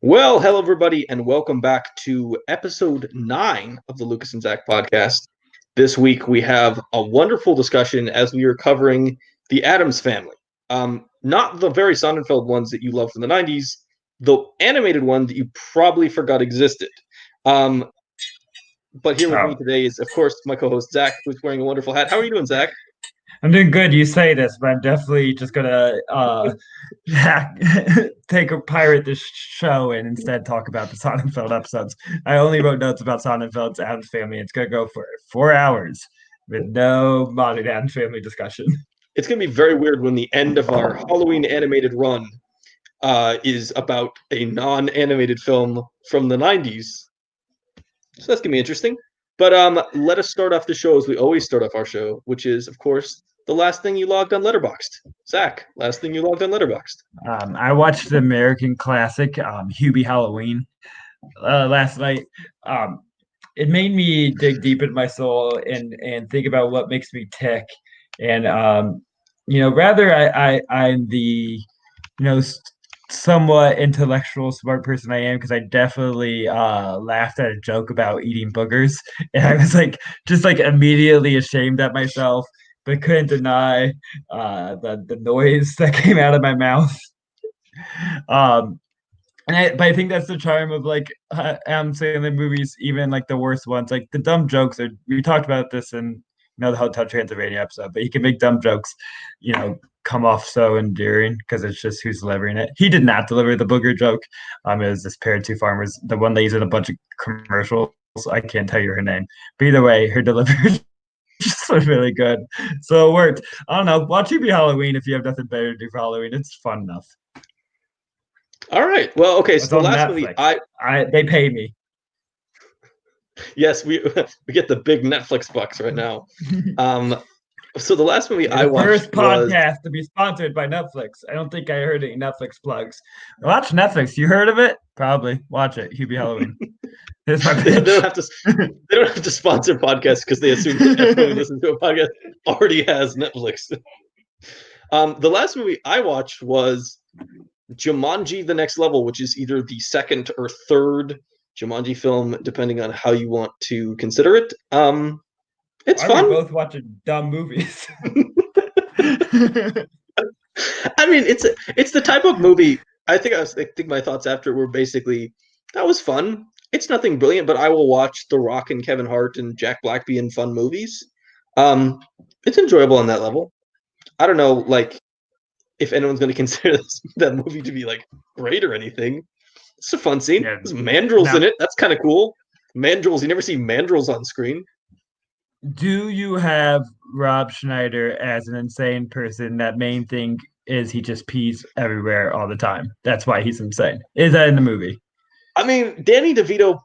Well, hello everybody, and welcome back to episode 9 of the Lucas and Zack podcast. This week we have a wonderful discussion as we are covering the Addams Family. Not the very Sonnenfeld ones that you love from the 90s, the animated one that you probably forgot existed. But here with me Oh, today is, of course, my co-host Zack, who's wearing a wonderful hat. How are you doing, Zack? I'm doing good. You say this, but I'm definitely just gonna take a pirate this show and instead talk about the Sonnenfeld episodes. I only wrote notes about Sonnenfeld's Addams Family. It's gonna go for 4 hours with no modern Addams Family discussion. It's going to be very weird when the end of our Halloween animated run is about a non-animated film from the 90s. So that's gonna be interesting. But let us start off the show as we always start off our show, which is, of course, the last thing you logged on Letterboxd. Zach, last thing you logged on Letterboxd. I watched the American classic Hubie Halloween last night. It made me dig deep into my soul and think about what makes me tick. And rather I'm the somewhat intellectual smart person I am because I definitely laughed at a joke about eating boogers, and I was like just like immediately ashamed at myself, but couldn't deny the noise that came out of my mouth. Um, but I think that's the charm of like Adam Sandler movies, even like the worst ones. Like the dumb jokes are. We talked about this in the Hotel Transylvania episode, but he can make dumb jokes, come off so endearing because it's just who's delivering it. He did not deliver the booger joke. It was this pair of two farmers, the one lady's in a bunch of commercials. I can't tell you her name, but either way, her delivery just was really good. So it worked. I don't know. Watch You Be Halloween if you have nothing better to do for Halloween. It's fun enough. All right. Well, okay. So It's the on last movie Netflix. They pay me. yes, we get the big Netflix bucks right now. So the last movie You're I the watched first was podcast to be sponsored by Netflix. I don't think I heard any Netflix plugs. Watch Netflix. You heard of it? Probably. Watch it. Hubie Halloween. Here's my they don't pitch. have to they don't have to sponsor podcasts because they assume that everyone who listens to a podcast already has Netflix. The last movie I watched was Jumanji: The Next Level, which is either the second or third Jumanji film, depending on how you want to consider it. It's Why are we fun. both watching dumb movies? I mean, it's the type of movie. I think my thoughts after were basically that was fun. It's nothing brilliant, but I will watch The Rock and Kevin Hart and Jack Black be in fun movies. Um, it's enjoyable on that level. I don't know, like if anyone's going to consider that movie to be like great or anything. It's a fun scene. Yeah. There's mandrills in Now, it. That's kind of cool. Mandrills. You never see mandrills on screen. do you have Rob Schneider as an insane person? That main thing is he just pees everywhere all the time. That's why he's insane. Is that in the movie? I mean, Danny DeVito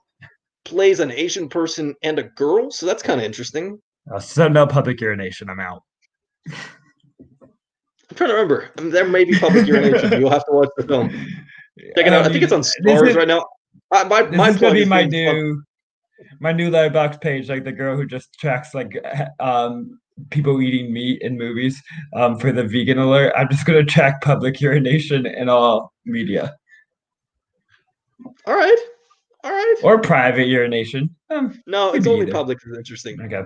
plays an Asian person and a girl, so that's kind of interesting. So no public urination. I'm out. I'm trying to remember. I mean, there may be public urination. You'll have to watch the film. Check it I out. I think it's mean, on Stars right now. this My is gonna plug be is being plugged. my new letterbox page, like the girl who just tracks like people eating meat in movies for the vegan alert. I'm just gonna track public urination in all media All right. All right. or private urination. No, it's Maybe only either. public that's interesting. Okay,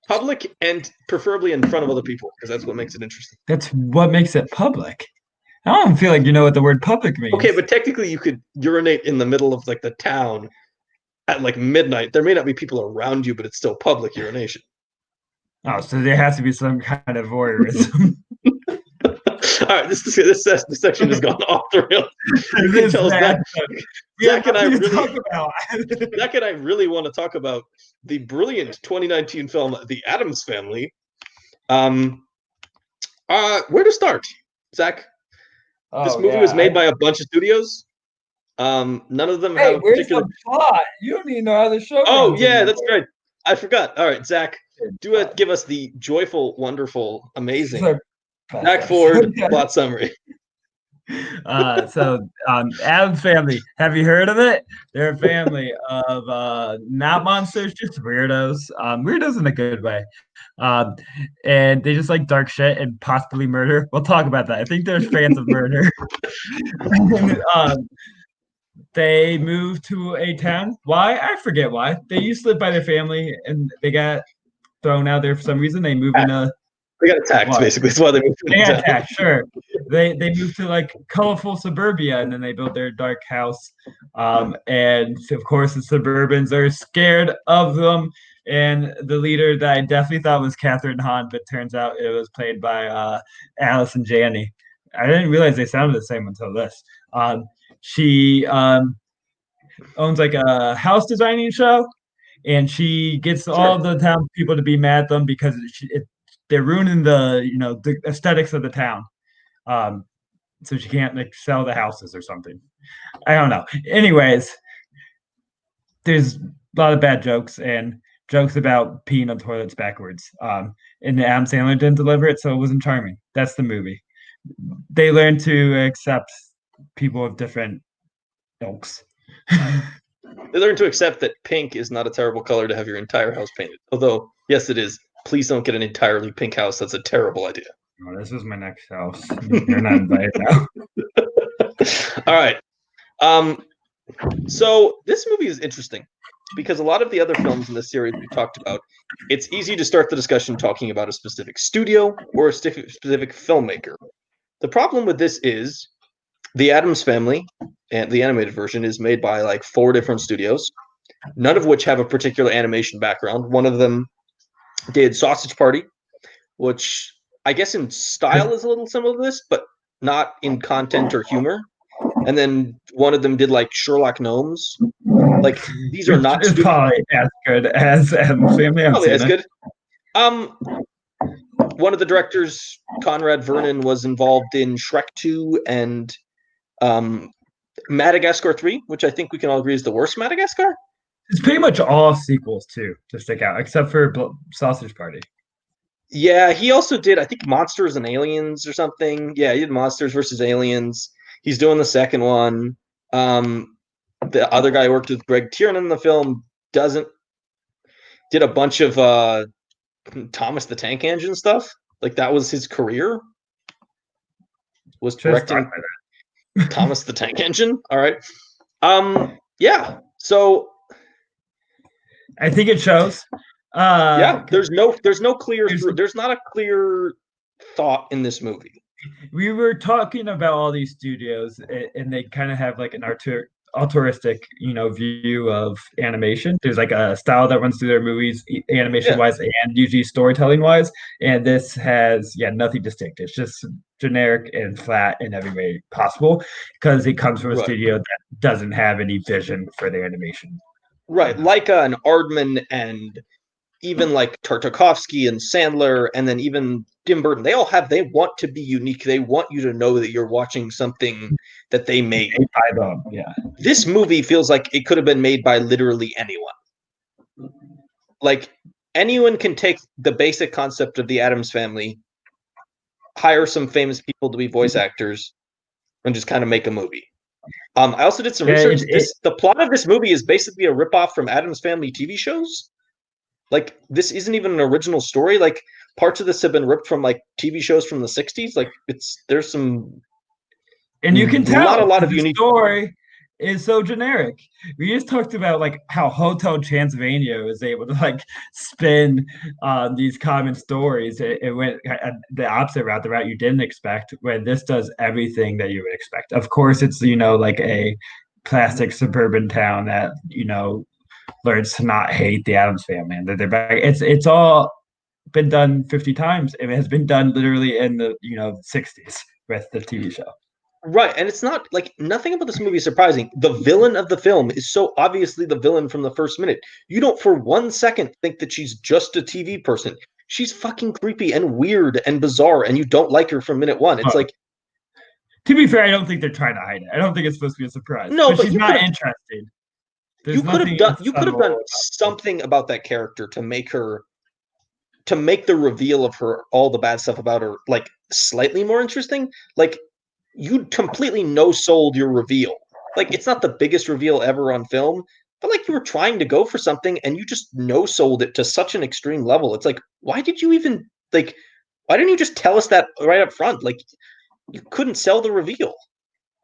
Public and preferably in front of other people because that's what makes it interesting. that's what makes it public. I don't feel like you know what the word public Okay, means. but technically you could urinate in the middle of like the town at like midnight. There may not be people around you, but it's still public urination. Oh, so there has to be some kind of voyeurism. All right, this section has gone off the rails. You can This is tell bad. We have Zach and I nothing to really talk about. Zach and I really want to talk about the brilliant 2019 film The Addams Family. Where to start, Zach? This Oh movie was made yeah. by a bunch of studios. None of them have Hey, a where's particular. the plot? You don't even know how the show Oh runs yeah, anymore. that's right. I forgot. All right, Zach, give us the joyful, wonderful, amazing So, Zach so, Ford plot summary. Addams Family. Have you heard of it? They're a family of not monsters, just weirdos. Weirdos in a good way. Um, and they just like dark shit and possibly murder. We'll talk about that. I think there's fans of murder. um, They moved to a town. Why? I forget why. They used to live by their family, and they got thrown out there for some reason. They moved into They got attacked, what? basically. That's why they moved to They the got town. attacked, sure. They moved to like colorful suburbia, and then they built their dark house. And of course, the Suburbans are scared of them. And the leader that I definitely thought was Catherine Hahn, but turns out it was played by Allison Janney. I didn't realize they sounded the same until this. She owns like a house designing show, and she gets all Sure. the town people to be mad at them because they're ruining the aesthetics of the town. Um, so she can't like sell the houses or something. I don't know. Anyways, there's a lot of bad jokes and jokes about peeing on toilets backwards. And Adam Sandler didn't deliver it, so it wasn't charming. That's the movie. They learn to accept people of different ilks. They learn to accept that pink is not a terrible color to have your entire house painted. Although, yes, it is. Please don't get an entirely pink house. That's a terrible idea. Oh, this is my next house. You're not invited now. All right. Um, so this movie is interesting because a lot of the other films in this series we talked about, it's easy to start the discussion talking about a specific studio or a specific filmmaker. The problem with this is the Addams Family, and the animated version, is made by like 4 different studios, none of which have a particular animation background. One of them did Sausage Party, which I guess in style is a little similar to this, but not in content or humor. And then one of them did like Sherlock Gnomes. Like these are Which not is probably as good as Addams Family. I've probably seen as it. good. One of the directors, Conrad Vernon, was involved in Shrek 2 and um, Madagascar 3, which I think we can all agree is the worst Madagascar. It's pretty much all sequels too to stick out, except for Sausage Party. Yeah, he also did, I think, Monsters and Aliens or something. Yeah, he did Monsters versus Aliens. He's doing the second one. The other guy who worked with Greg Tiernan in the film doesn't did a bunch of Thomas the Tank Engine stuff. Like that was his career. Was Just directing Thomas the Tank Engine. All right. Yeah. So I think it shows. yeah, there's not a clear thought in this movie. We were talking about all these studios, and they kind of have like an altruistic, view of animation. There's like a style that runs through their movies, animation Yeah. wise, and usually storytelling wise. And this has, nothing distinct. It's just generic and flat in every way possible because it comes from a Right. studio that doesn't have any vision for their animation. Right. Like an Aardman and even like Tartakovsky and Sandler, and then even Tim Burton, they want to be unique. They want you to know that you're watching something that they made. Yeah. This movie feels like it could have been made by literally anyone. Like anyone can take the basic concept of the Addams Family, hire some famous people to be voice actors, and just kind of make a movie. I also did some research. The plot of this movie is basically a ripoff from Addams Family TV shows. Like this isn't even an original story. Like parts of this have been ripped from like TV shows from the 60s. Like there's some and you can tell not a lot of the unique story is so generic. We just talked about like how Hotel Transylvania was able to like spin these common stories. It went the opposite route, the route you didn't expect, where this does everything that you would expect. Of course, it's like a plastic suburban town that learns to not hate the Addams Family and that they're back. It's all been done 50 times. It has been done literally in the 60s with the TV show. Right, and it's not like nothing about this movie is surprising. The villain of the film is so obviously the villain from the first minute. You don't for 1 second think that she's just a TV person. She's fucking creepy and weird and bizarre, and you don't like her from minute one. It's like, to be fair, I don't think they're trying to hide it. I don't think it's supposed to be a surprise. no, but she's not interesting. You could have done something about that character to make the reveal of her, all the bad stuff about her, like slightly more interesting. Like you completely no-sold your reveal. Like it's not the biggest reveal ever on film, but like you were trying to go for something and you just no-sold it to such an extreme level. It's like, why didn't you just tell us that right up front? Like you couldn't sell the reveal.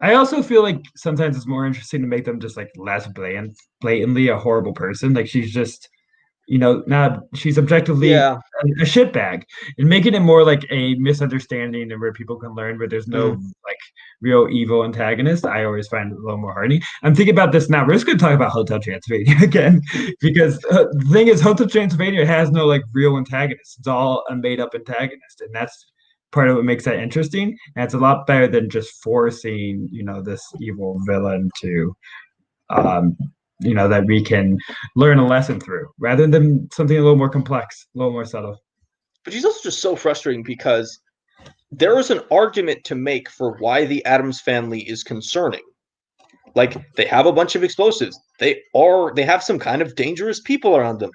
I also feel like sometimes it's more interesting to make them just like less blatantly a horrible person. Like she's just, not she's objectively Yeah. a shitbag, and making it more like a misunderstanding and where people can learn, but there's no Mhm. like real evil antagonist. I always find it a little more heartening. I'm thinking about this now. We're just going to talk about Hotel Transylvania again, because the thing is, Hotel Transylvania has no like real antagonist. It's all a made up antagonist, and that's part of what makes that interesting. And it's a lot better than just forcing, this evil villain to um, that we can learn a lesson through rather than something a little more complex, a little more subtle. But she's also just so frustrating because there is an argument to make for why the Addams family is concerning. Like they have a bunch of explosives. They have some kind of dangerous people around them.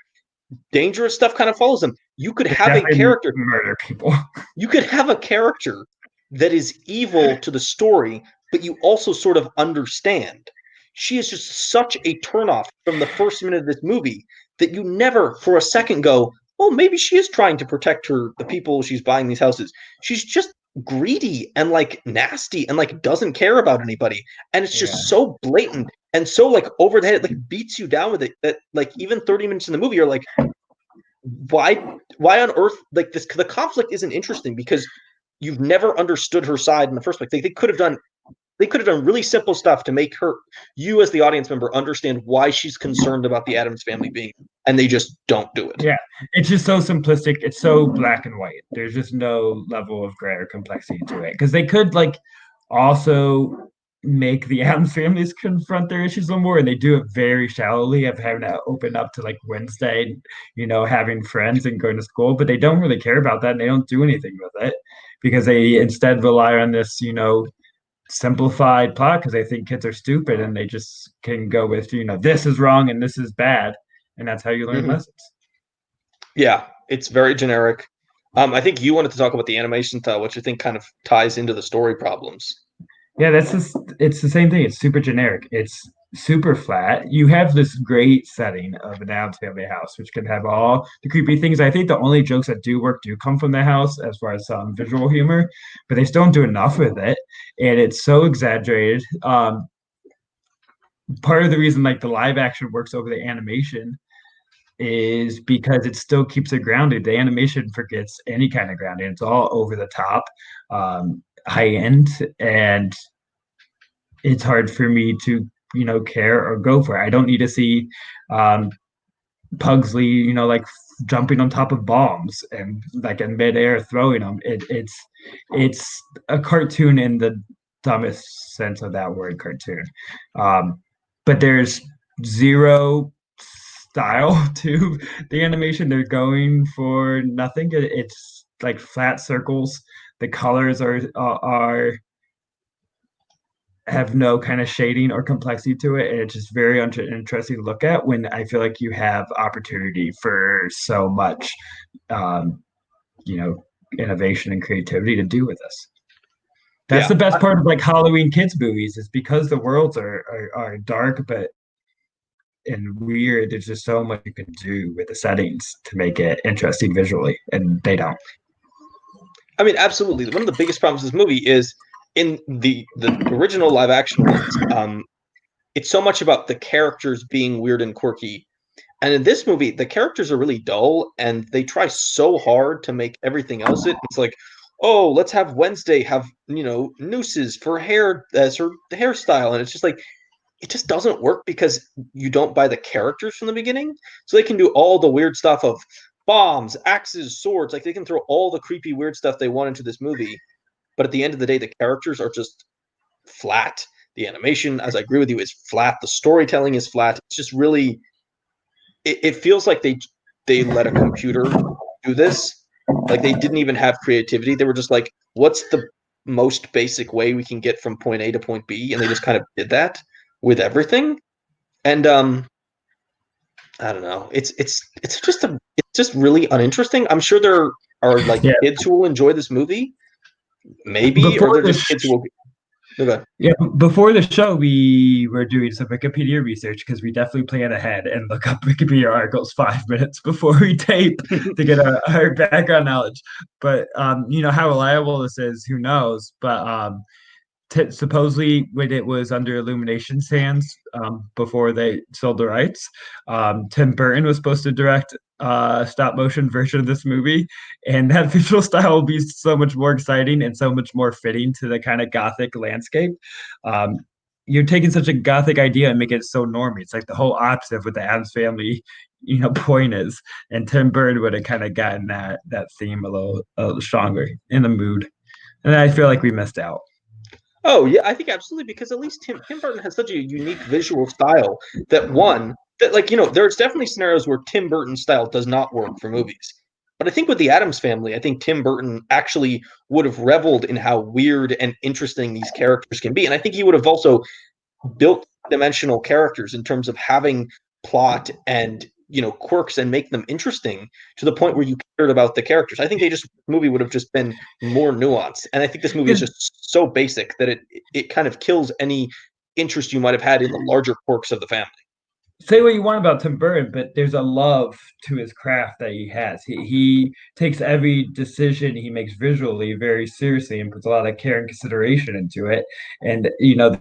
Dangerous stuff kind of follows them. They definitely murder people. You could have a character that is evil to the story, but you also sort of understand. She is just such a turnoff from the first minute of this movie that you never for a second go, well, maybe she is trying to protect the people she's buying these houses. She's just greedy and like nasty and like doesn't care about anybody. And it's Yeah. just so blatant and so like over the head, it like beats you down with it that like even 30 minutes in the movie, you're like, why on earth like this the conflict isn't interesting because you've never understood her side in the first place. They could have done really simple stuff to make her you as the audience member understand why she's concerned about the Addams family being, and they just don't do it. Yeah. It's just so simplistic. It's so black and white. There's just no level of gray or complexity to it. Because they could like also make the Addams families confront their issues a little more, and they do it very shallowly of having to open up to like Wednesday, having friends and going to school, but they don't really care about that and they don't do anything with it because they instead rely on this, simplified plot because they think kids are stupid and they just can go with, this is wrong and this is bad. And that's how you learn Mm-hmm. lessons. Yeah, it's very generic. I think you wanted to talk about the animation style, which I think kind of ties into the story problems. Yeah, it's the same thing. It's super generic. It's super flat. You have this great setting of an Addams family house, which can have all the creepy things. I think the only jokes that do work do come from the house as far as visual humor, but they still don't do enough with it. And it's so exaggerated. Part of the reason like the live action works over the animation is because it still keeps it grounded. The animation forgets any kind of grounding. It's all over the top, high end, and it's hard for me to care or go for it. I don't need to see um, Pugsley, like jumping on top of bombs and like in midair throwing them. It's a cartoon in the dumbest sense of that word, cartoon. Um, but there's zero style to the animation. They're going for nothing. It's like flat circles. The colors are have no kind of shading or complexity to it, and it's just very interesting to look at when I feel like you have opportunity for so much, um, you know, innovation and creativity to do with this. That's Yeah, the best part of like Halloween kids movies is because the worlds are dark but and weird. There's just so much you can do with the settings to make it interesting visually, and they don't. I mean, absolutely. One of the biggest problems with this movie is in the original live action ones. It's so much about the characters being weird and quirky. And in this movie, the characters are really dull and they try so hard to make everything else it. It's like, oh, let's have Wednesday have, nooses for hair as her hairstyle. And it's just like, it just doesn't work because you don't buy the characters from the beginning. So they can do all the weird stuff of bombs, axes, swords. Like they can throw all the creepy, weird stuff they want into this movie. But at the end of the day, the characters are just flat. The animation, as I agree with you, is flat. The storytelling is flat. It's just really it feels like they let a computer do this. Like they didn't even have creativity. They were just like, what's the most basic way we can get from point A to point B? And they just kind of did that with everything. And I don't know. It's just really uninteresting. I'm sure there are like Yeah. kids who will enjoy this movie, maybe, or Before they're just this kids who will. Okay. Yeah, before the show, we were doing some Wikipedia research because we definitely plan ahead and look up Wikipedia articles 5 minutes before we tape to get our background knowledge. But how reliable this is, who knows? But supposedly when it was under Illumination's hands, before they sold the rights, Tim Burton was supposed to direct a stop motion version of this movie, and that visual style will be so much more exciting and so much more fitting to the kind of gothic landscape. Um, you're taking such a gothic idea and making it so normy. It's like the whole opposite of what the Addams Family, point is. And Tim Burton would have kind of gotten that theme a little stronger in the mood. And I feel like we missed out. Oh yeah, I think absolutely because at least Tim Burton has such a unique visual style that one that like there's definitely scenarios where Tim Burton's style does not work for movies. But I think with the Addams Family, I think Tim Burton actually would have reveled in how weird and interesting these characters can be, and I think he would have also built dimensional characters in terms of having plot and quirks and make them interesting to the point where you cared about the characters. I think movie would have just been more nuanced, and I think this movie is just so basic that it kind of kills any interest you might have had in the larger quirks of the family. Say what you want about Tim Burton, but there's a love to his craft that he has. He takes every decision he makes visually very seriously and puts a lot of care and consideration into it. And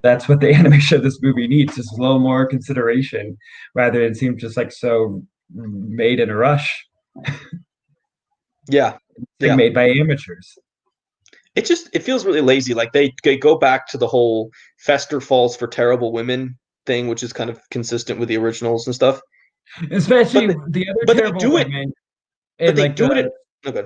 that's what the animation of this movie needs, just a little more consideration rather than seem just like so made in a rush. Yeah. Like made by amateurs. It feels really lazy. Like they go back to the whole Fester falls for terrible women thing, which is kind of consistent with the originals and stuff. Especially the other terrible women. But they do it. Okay.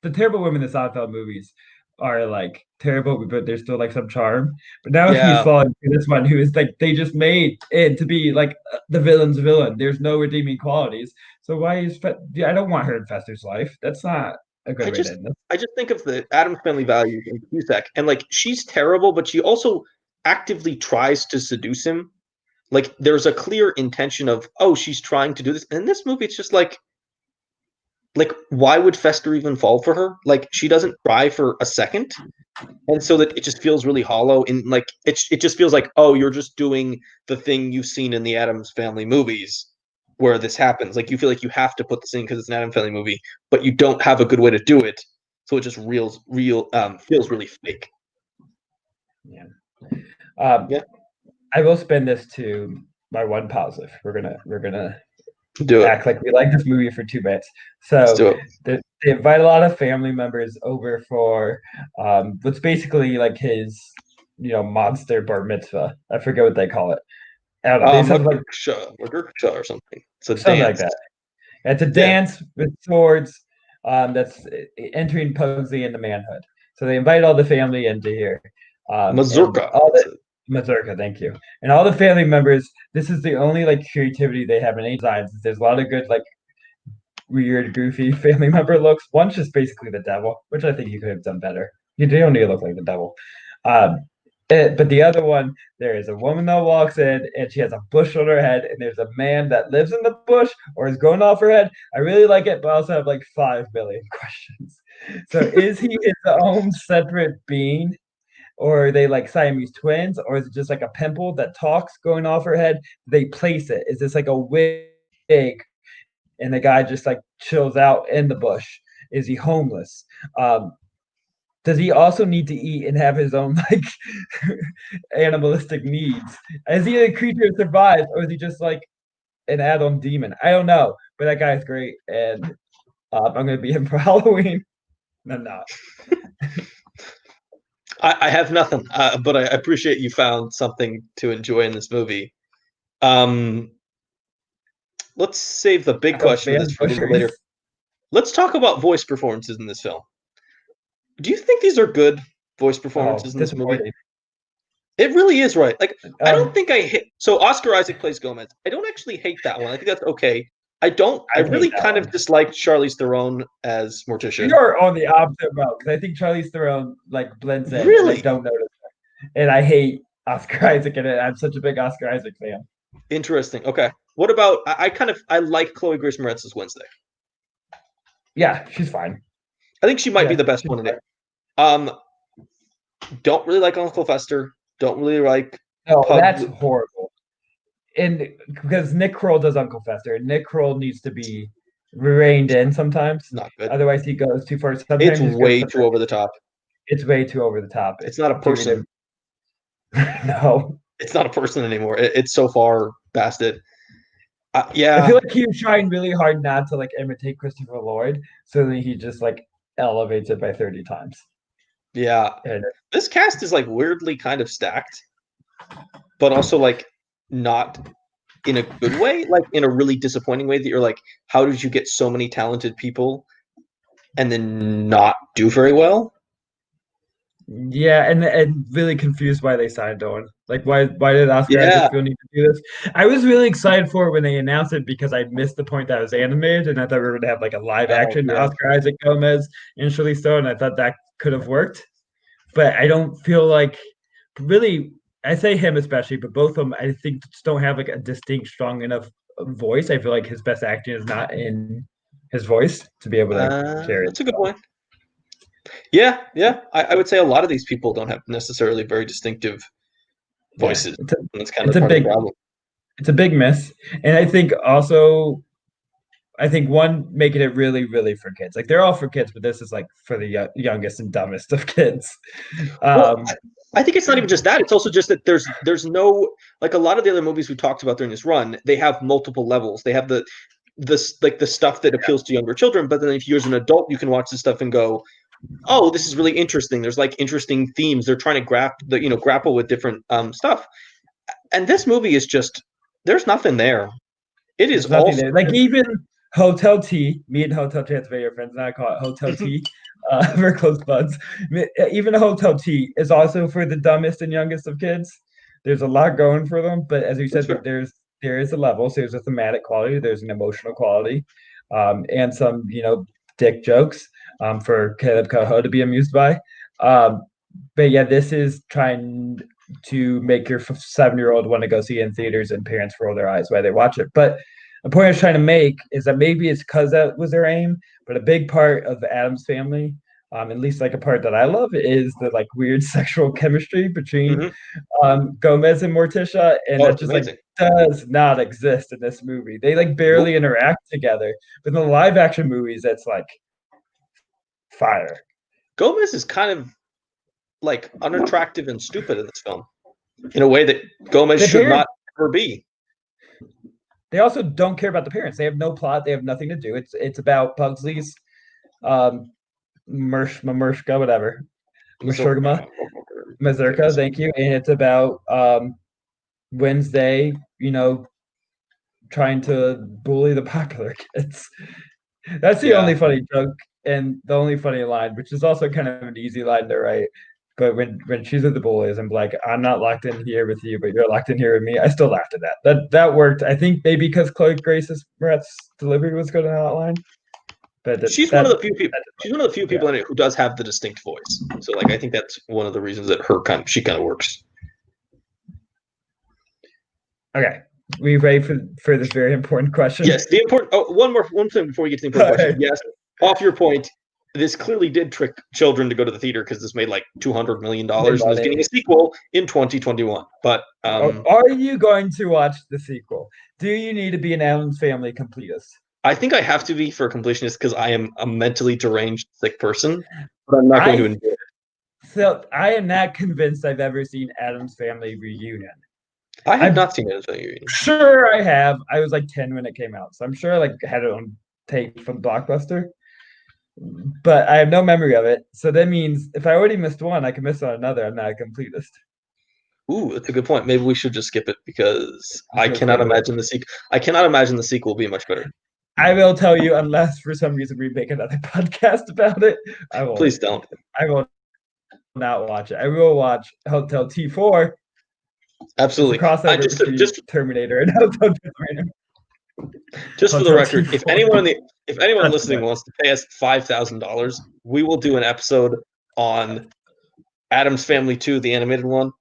The terrible women in the Seinfeld movies are like terrible, but there's still like some charm. But now he's falling to this one who is like they just made it to be like the villain's villain. There's no redeeming qualities. So why is I don't want her in Fester's life. That's not a good way to end this. I just think of the Addams Family values in Cusack, and like she's terrible, but she also actively tries to seduce him. Like there's a clear intention of, oh, she's trying to do this. And in this movie, it's just like why would Fester even fall for her? Like she doesn't try for a second. And so that it just feels really hollow. And like it just feels like, oh, you're just doing the thing you've seen in the Addams Family movies where this happens. Like you feel like you have to put this in because it's an Addams Family movie, but you don't have a good way to do it. So it just feels really fake. Yeah. Yeah. I will spin this to my one positive. We're gonna act like we like this movie for 2 minutes. So they invite a lot of family members over for what's basically like his monster bar mitzvah. I forget what they call it. I don't know. They said like or something. It's a something dance. Like that. It's a dance with swords. That's entering Posey into manhood. So they invite all the family into here. Mazurka. Mazurka, thank you. And all the family members, this is the only like creativity they have in any designs. There's a lot of good like weird, goofy family member looks. One's just basically the devil, which I think you could have done better. You don't need to look like the devil. But the other one, there is a woman that walks in and she has a bush on her head, and there's a man that lives in the bush or is going off her head. I really like it, but I also have like 5 million questions. So is he his own separate being? Or are they like Siamese twins? Or is it just like a pimple that talks going off her head? They place it. Is this like a wig and the guy just like chills out in the bush? Is he homeless? Does he also need to eat and have his own like animalistic needs? Is he a creature that survives, or is he just like an add-on demon? I don't know, but that guy's great, and I'm gonna be him for Halloween. I'm not. I have nothing, but I appreciate you found something to enjoy in this movie. Let's save the big question of this for a little later. Let's talk about voice performances in this film. Do you think these are good voice performances in this movie? It really is, right? Like, I don't think I hate. So Oscar Isaac plays Gomez. I don't actually hate that one. I think that's okay. I really kind of dislike Charlize Theron as Morticia. You're on the opposite route because I think Charlize Theron like blends in. Really? And I don't notice her. And I hate Oscar Isaac in it. I'm such a big Oscar Isaac fan. Interesting. Okay. What about I like Chloe Grace Moretz's Wednesday. Yeah, she's fine. I think she might be the best one in it. Don't really like Uncle Fester. Don't really like. No, that's horrible. And because Nick Kroll does Uncle Fester, Nick Kroll needs to be reined in sometimes. Not good. Otherwise, he goes too far. Sometimes it's way too over the top. It's way too over the top. It's not a person. No. It's not a person anymore. It's so far past it. I feel Yeah, like he was trying really hard not to like imitate Christopher Lloyd, so that he just like elevates it by 30 times. yeah. And This cast is like weirdly kind of stacked, but also like not in a good way, like in a really disappointing way that you're like, how did you get so many talented people and then not do very well? yeah, and really confused why they signed on. Like why did Oscar Isaac Yeah. feel need to do this? I was really excited for it when they announced it because I missed the point that it was animated and I thought we were gonna have like a live Oh, action yeah. Oscar Isaac Gomez and Shirley Stone. I thought that could have worked. But I don't feel like really I say him especially, but both of them I think just don't have like a distinct, strong enough voice. I feel like his best acting is not in his voice to be able to carry it That's a good well. point. Yeah, yeah. I would say a lot of these people don't have necessarily very distinctive Yeah, voices. And that's kind it's of a part of the big problem. it's a big miss. And I think also I think one making it really, really for kids. Like they're all for kids, but this is like for the youngest and dumbest of kids. Well, Um, I think it's not even just that. It's also just that there's no like a lot of the other movies we talked about during this run. They have multiple levels. They have this like the stuff that appeals to younger children, but then if you're as an adult, you can watch this stuff and go, oh, this is really interesting. There's like interesting themes. They're trying to grapple with different stuff. And this movie is just there's nothing there. It is there's all nothing there. Like even Hotel T, me and Hotel Transylvania friends, and I call it Hotel T. For close buds. Even Hotel T is also for the dumbest and youngest of kids. There's a lot going for them, but as you said, sure. there is a level. So there's a thematic quality, there's an emotional quality, and some dick jokes for Caleb Coho to be amused by. Um, but yeah, this is trying to make your 7-year-old want to go see it in theaters and parents roll their eyes while they watch it. But the point I was trying to make is that maybe it's because that was their aim, but a big part of the Addams family, at least like a part that I love, is the like weird sexual chemistry between Hmm. Gomez and Morticia, and Oh, that it's just like amazing. does not exist in this movie. They like Nope. barely interact together. But in the live action movies, that's like fire. Gomez is kind of like unattractive and stupid in this film in a way that Gomez The should not parents, ever be. they also don't care about the parents. They have no plot. They have nothing to do. It's about Pugsley's um, Mershka, whatever, Mashurgama, Mazurka. Thank you. And it's about Wednesday, trying to bully the popular kids. That's the Yeah. only funny joke and the only funny line, which is also kind of an easy line to write. But when she's with the bullies, I'm like, I'm not locked in here with you, but you're locked in here with me. I still laughed at that. That worked. I think maybe because Chloe Grace's Moret's delivery was good in that line. But She's one of that the few people. She's one of the few yeah. people in it who does have the distinct voice. So, like, I think that's one of the reasons that she kind of works. Okay. We ready for this very important question? Yes, the important. Oh, one thing before we get to the important question. Yes, off your point, this clearly did trick children to go to the theater because this made like $200 million and is getting a sequel in 2021. But Are you going to watch the sequel? Do you need to be an Addams Family completist? I think I have to be for a completionist because I am a mentally deranged sick person. But I'm not going to I enjoy it. So I am not convinced I've ever seen Addams Family Reunion. I have I'm not seen it. sure I have. I was like 10 when it came out, so I'm sure I like had it on tape from Blockbuster, but I have no memory of it. So that means if I already missed one, I can miss on another. I'm not a completist. Ooh, that's a good point. Maybe we should just skip it because I'm just gonna skip it. I cannot imagine the sequel will be much better. I will tell you, unless for some reason we make another podcast about it, I will. Please don't. I will not watch it. I will watch Hotel T4. It's a Absolutely. I crossover just between just Terminator and Hotel T4. just for the Hotel record, T4. if anyone That's listening wants to pay us $5,000, we will do an episode on Addams Family 2, the animated one.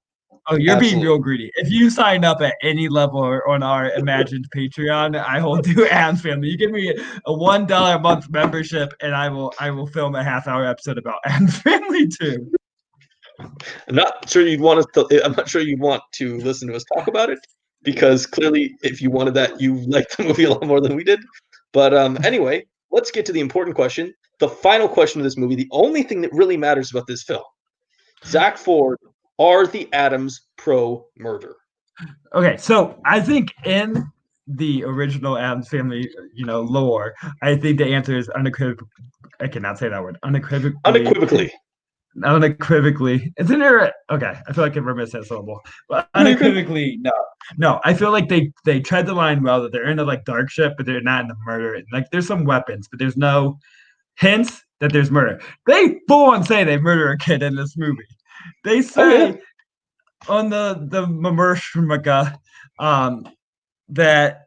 Oh, you're being Absolutely. real greedy. If you sign up at any level on our imagined Patreon, I will do Addams Family. You give me a $1 a month membership, and I will film a half-hour episode about Addams Family too. I'm not sure you'd want to listen to us talk about it because clearly, if you wanted that, you liked the movie a lot more than we did. But anyway, let's get to the important question. The final question of this movie, the only thing that really matters about this film. Zach Ford Are the Addams pro murder? Okay, so I think in the original Addams Family, lore, I think the answer is unequivocally. I cannot say that word. Unequivocally. Unequivocally. Isn't there? Okay, I feel like I've missed that syllable, but No, you're good. unequivocally, no, no. I feel like they tread the line well that they're in a like dark ship, but they're not in the murder. Like there's some weapons, but there's no hints that there's murder. They full on say they murder a kid in this movie. They Oh yeah. say on the Mamershmaka, that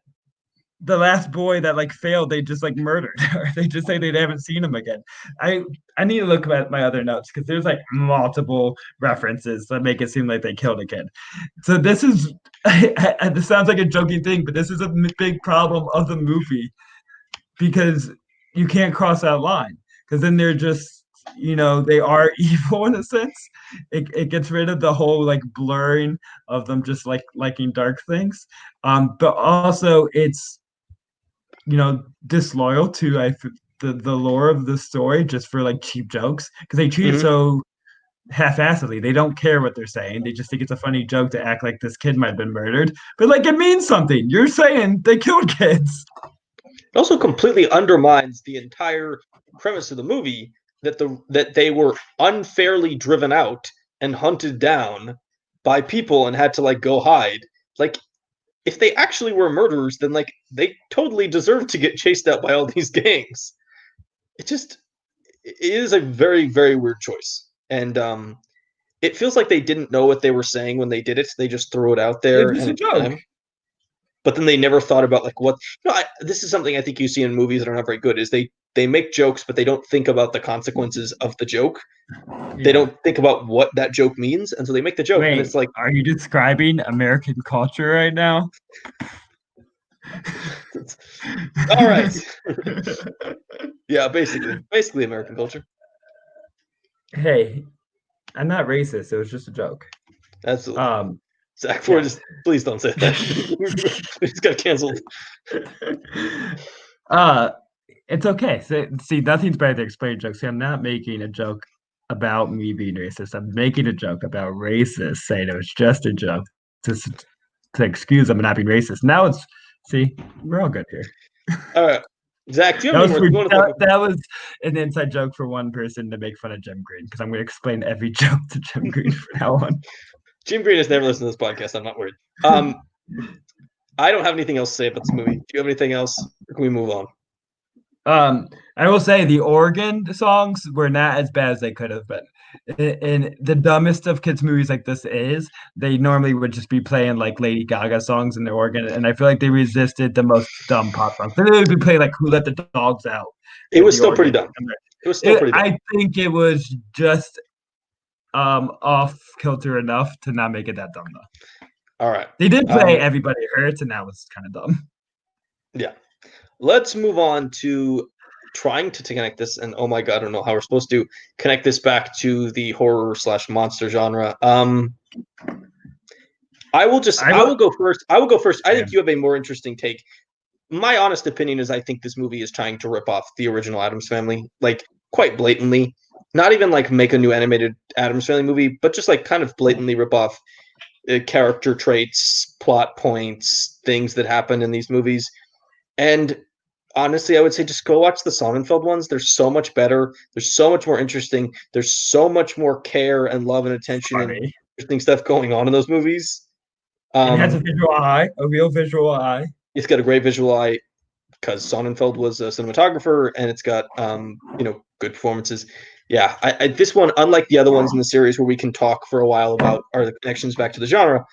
the last boy that like failed, they just like murdered, or they just say they haven't seen him again. I I need to look at my other notes because there's like multiple references that make it seem like they killed a kid. So this is this sounds like a joking thing, but this is a big problem of the movie because you can't cross that line because then they're just they are evil in a sense. It gets rid of the whole like blurring of them just like liking dark things, but also it's disloyal to the lore of the story just for like cheap jokes because they treat it Hmm. so half-assedly. They don't care what they're saying. They just think it's a funny joke to act like this kid might have been murdered, but like it means something. You're saying they killed kids. It also completely undermines the entire premise of the movie that they were unfairly driven out and hunted down by people and had to like go hide. Like if they actually were murderers, then like they totally deserve to get chased out by all these gangs. It just it is a very very weird choice, and it feels like they didn't know what they were saying when they did it. They just threw it out It's there just and a at the joke. time, but then they never thought about like what. This is something I think you see in movies that are not very good. Is they make jokes, but they don't think about the consequences of the joke. They Yeah. don't think about what that joke means, and so they make the joke, and Wait, it's like, are you describing American culture right now? all right, yeah, basically American culture. Hey, I'm not racist. It was just a joke. Absolutely. Um, Zach Ford, yeah. just please don't say that. We just got canceled. uh, it's okay. So, see, nothing's better than explaining jokes. See, I'm not making a joke about me being racist. I'm making a joke about racists saying it was just a joke to to excuse them and not being racist. Now it's see, we're all good here. All right, Zach, do you have That any was more? for You want to talk that, about that was an inside joke for one person to make fun of Jim Green because I'm going to explain every joke to Jim Green from now on. Jim Green has never listened to this podcast. I'm not worried. Um, I don't have anything else to say about this movie. Do you have anything else? Or can we move on? I will say the organ songs were not as bad as they could have been. In the dumbest of kids movies like this is, they normally would just be playing like Lady Gaga songs in the organ, and I feel like they resisted the most dumb pop songs. They would be playing like "Who Let the Dogs Out" It with was the still pretty organ. dumb. It was still pretty dumb. I think it was just off kilter enough to not make it that dumb though. All right. They did play Um, "Everybody Hurts," and that was kind of dumb. yeah. Let's move on to trying to connect this. And oh my god, I don't know how we're supposed to connect this back to the horror slash monster genre. I I will. will go first. I will go first. I think Man, you have a more interesting take. My honest opinion is I think this movie is trying to rip off the original Addams Family, like quite blatantly. Not even like make a new animated Addams Family movie, but just like kind of blatantly rip off character traits, plot points, things that happen in these movies. And honestly, I would say just go watch the Sonnenfeld ones. They're so much better. They're so much more interesting. There's so much more care and love and attention and funny. interesting stuff going on in those movies. It has a Um, visual eye, a real visual eye. it's got a great visual eye because Sonnenfeld was a cinematographer, and it's got good performances. Yeah, this one, unlike the other ones in the series where we can talk for a while about are the connections back to the genre,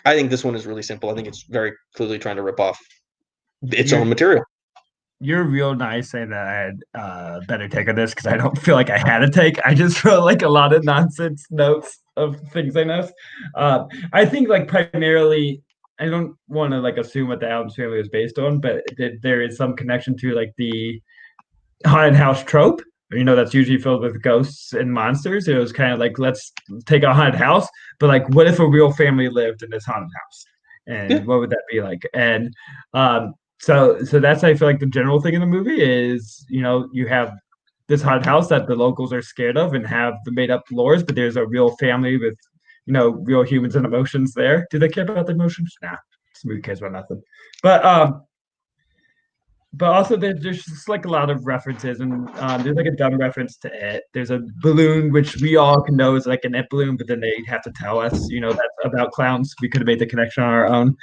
I think this one is really simple. I think it's very clearly trying to rip off its You're own material. you're real nice saying that I had a better take on this because I don't feel like I had a take. I just wrote like a lot of nonsense notes of things I know. I think like primarily, I don't want to like assume what the Addams Family was based on, but there is some connection to like the haunted house trope. That's usually filled with ghosts and monsters. It was kind of like let's take a haunted house, but like what if a real family lived in this haunted house, Yeah, and what would that be like? And so that's I feel like the general thing in the movie is you have this haunted house that the locals are scared of and have the made up lores, but there's a real family with real humans and emotions there. Do they care about the emotions? Nah, this movie cares about nothing. But also there's just like a lot of references, and there's like a dumb reference to it. There's a balloon which we all can know is like an it balloon, but then they have to tell us, that's about clowns. We could have made the connection on our own.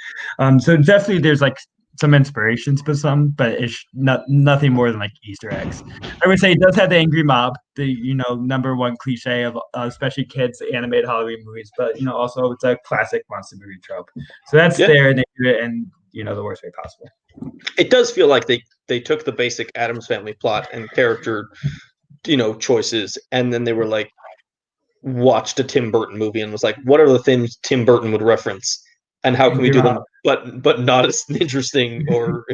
So definitely there's like some inspirations for some, but it's nothing more than like Easter eggs. I would say it does have the angry mob, the number one cliche of especially kids animated Halloween movies, but also it's a classic monster movie trope. So that's Yeah. there, and they do it in the worst way possible. It does feel like they took the basic Addams Family plot and character, choices, and then they were like, watched a Tim Burton movie and was like, what are the things Tim Burton would reference, and how can we do them, but not as interesting or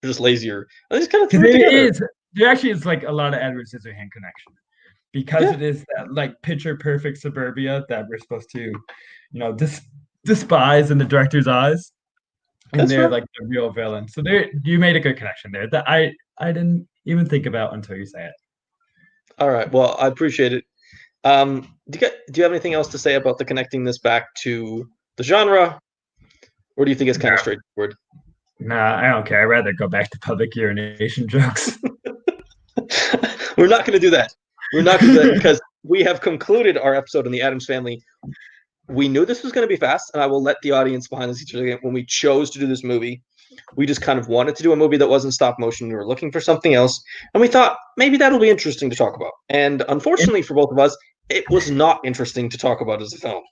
just lazier? And they just kind of threw it together. There actually is like a lot of Edward Scissorhand connection because it is that like picture perfect suburbia that we're supposed to, despise in the director's eyes. And That's they're fair. like the real villain. So you made a good connection there that I didn't even think about until you say it. All right. Well, I appreciate it. Do you have anything else to say about the connecting this back to the genre, or do you think it's kind of straightforward? Nah, I don't care. I'd rather go back to public urination jokes. We're not going to do that. We're not going to do that because we have concluded our episode on the Addams Family. We knew this was going to be fast, and I will let the audience behind the scenes again. When we chose to do this movie, we just kind of wanted to do a movie that wasn't stop motion. We were looking for something else, and we thought maybe that'll be interesting to talk about. And unfortunately for both of us, it was not interesting to talk about as a film.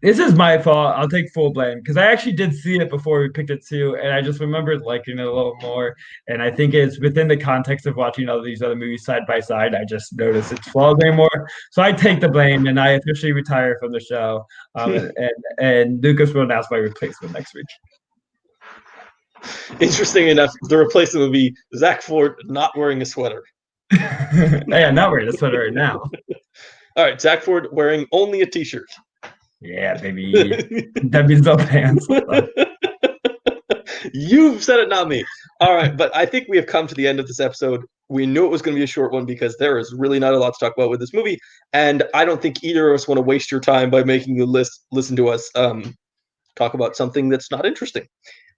This is my fault. I'll take full blame because I actually did see it before we picked it too, and I just remembered liking it a little more. And I think it's within the context of watching all these other movies side by side. I just noticed its flaws anymore. So I take the blame, and I officially retire from the show. And Lucas will announce my replacement next week. Interesting enough, the replacement would be Zack Ford not wearing a sweater. Hey, I'm not wearing a sweater right now. All right, Zack Ford wearing only a t-shirt. Yeah, baby. That means no pants. You've said it, not me. All right, but I think we have come to the end of this episode. We knew it was going to be a short one because there is really not a lot to talk about with this movie, and I don't think either of us want to waste your time by making you listen to us talk about something that's not interesting.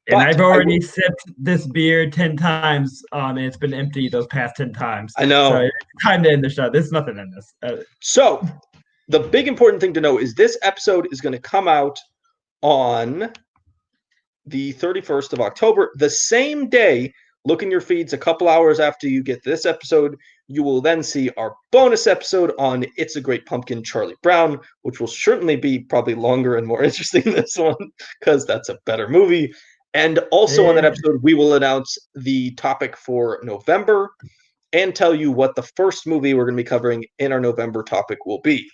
And I've already sipped this beer 10 times, and it's been empty those past 10 times. I know. So it's time to end the show. There's nothing in this. So the big important thing to know is this episode is going to come out on the 31st of October, the same day. Look in your feeds a couple hours after you get this episode. You will then see our bonus episode on It's a Great Pumpkin, Charlie Brown, which will certainly be probably longer and more interesting than this one because that's a better movie. And also on that episode, we will announce the topic for November and tell you what the first movie we're going to be covering in our November topic will be.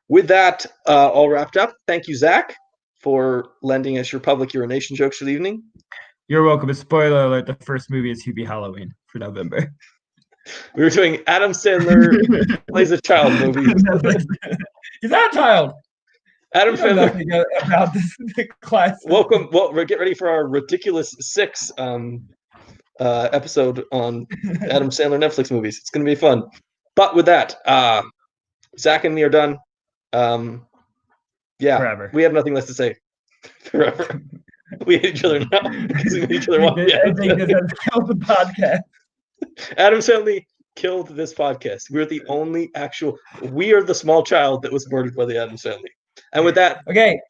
With that all wrapped up, thank you, Zach, for lending us your public urination jokes for the evening. You're welcome. A spoiler alert, the first movie is Hubie Halloween for November. We were doing Adam Sandler plays a child movie. He's not a child. Adam Sandler about this class. Welcome. Well, we'll get ready for our ridiculous 6 episode on Adam Sandler Netflix movies. It's going to be fun. But with that, Zach and me are done. Yeah, forever. We have nothing less to say. Forever. We hate each other now because we made each other watch the I think this has killed the podcast. Adam Sandler killed this podcast. We're the only we are the small child that was murdered by the Addams Family. And with that, okay,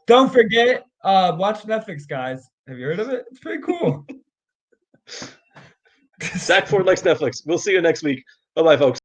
don't forget, watch Netflix, guys. Have you heard of it? It's pretty cool. Zach Ford likes Netflix. We'll see you next week. Bye-bye, folks.